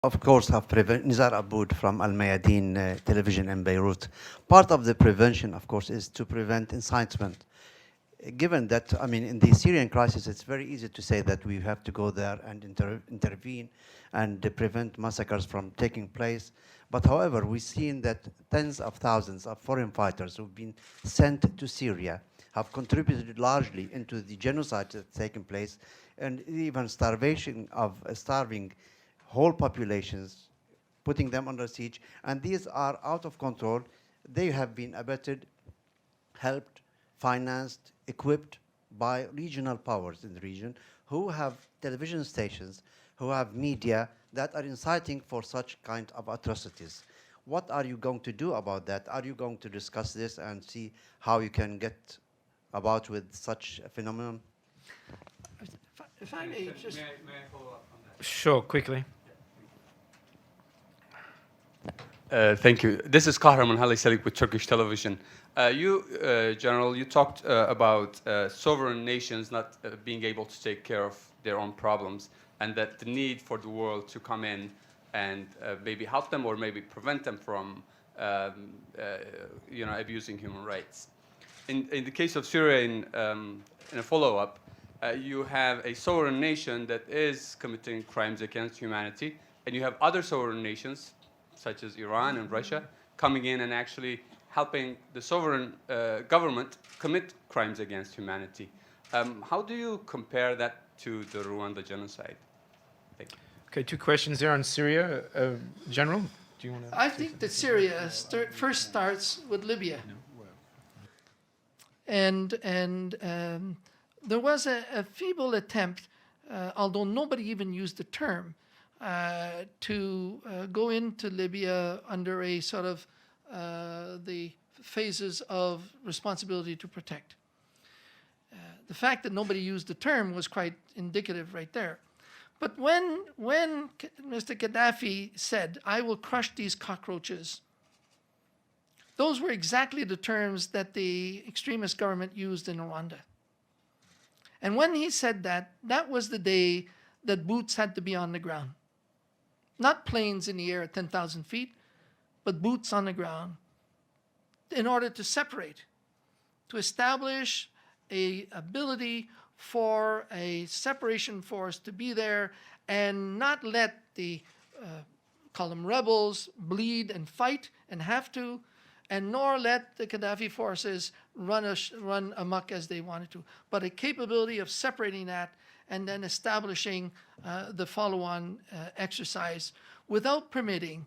of course, have Nizar Aboud from Al Mayadeen television in Beirut. Part of the prevention, of course, is to prevent incitement. Given that, I mean, in the Syrian crisis, it's very easy to say that we have to go there and intervene and prevent massacres from taking place. But however, we've seen that tens of thousands of foreign fighters who've been sent to Syria have contributed largely into the genocide that's taken place, and even starving whole populations, putting them under siege. And these are out of control. They have been abetted, helped, financed, equipped by regional powers in the region who have television stations, who have media that are inciting for such kind of atrocities. What are you going to do about that? Are you going to discuss this and see how you can get about with such a phenomenon? If I may just... May I follow up on that? Sure, quickly. Thank you. This is Kahraman Hali Salik with Turkish television. General, you talked about sovereign nations not being able to take care of their own problems, and that the need for the world to come in and maybe help them or maybe prevent them from abusing human rights. In the case of Syria, in a follow-up, you have a sovereign nation that is committing crimes against humanity, and you have other sovereign nations, such as Iran and Russia, coming in and actually helping the sovereign government commit crimes against humanity. How do you compare that to the Rwanda genocide? Thank you. Okay, two questions there on Syria. General, do you want to... I think that Syria first starts with Libya. And there was a feeble attempt, although nobody even used the term, to go into Libya under a sort of the phases of responsibility to protect. The fact that nobody used the term was quite indicative right there. But when Mr. Gaddafi said, "I will crush these cockroaches," those were exactly the terms that the extremist government used in Rwanda. And when he said that, that was the day that boots had to be on the ground. Not planes in the air at 10,000 feet, but boots on the ground in order to separate, to establish an ability for a separation force to be there and not let the, call them rebels, bleed and fight and have to, and nor let the Gaddafi forces run amok as they wanted to, but a capability of separating that and then establishing the follow-on exercise without permitting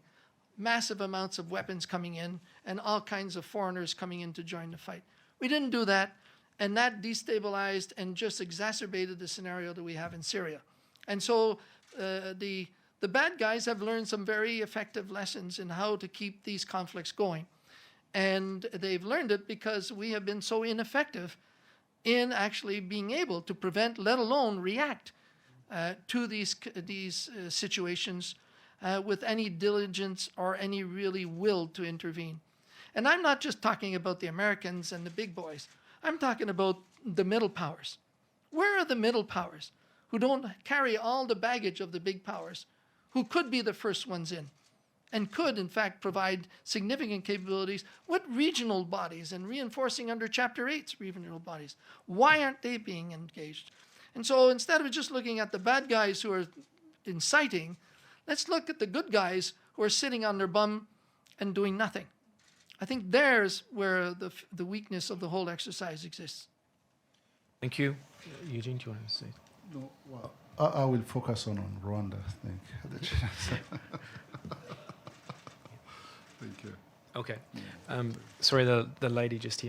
massive amounts of weapons coming in and all kinds of foreigners coming in to join the fight. We didn't do that, and that destabilized and just exacerbated the scenario that we have in Syria. And so the bad guys have learned some very effective lessons in how to keep these conflicts going. And they've learned it because we have been so ineffective in actually being able to prevent, let alone react to these situations with any diligence or any really will to intervene. And I'm not just talking about the Americans and the big boys. I'm talking about the middle powers. Where are the middle powers who don't carry all the baggage of the big powers, who could be the first ones in and could, in fact, provide significant capabilities with regional bodies and reinforcing under Chapter 8's regional bodies? Why aren't they being engaged? And so instead of just looking at the bad guys who are inciting, let's look at the good guys who are sitting on their bum and doing nothing. I think there's where the weakness of the whole exercise exists. Thank you. Eugene, do you want to say? No, well, I will focus on Rwanda, I think. Thank you. Okay. Sorry, the lady just here.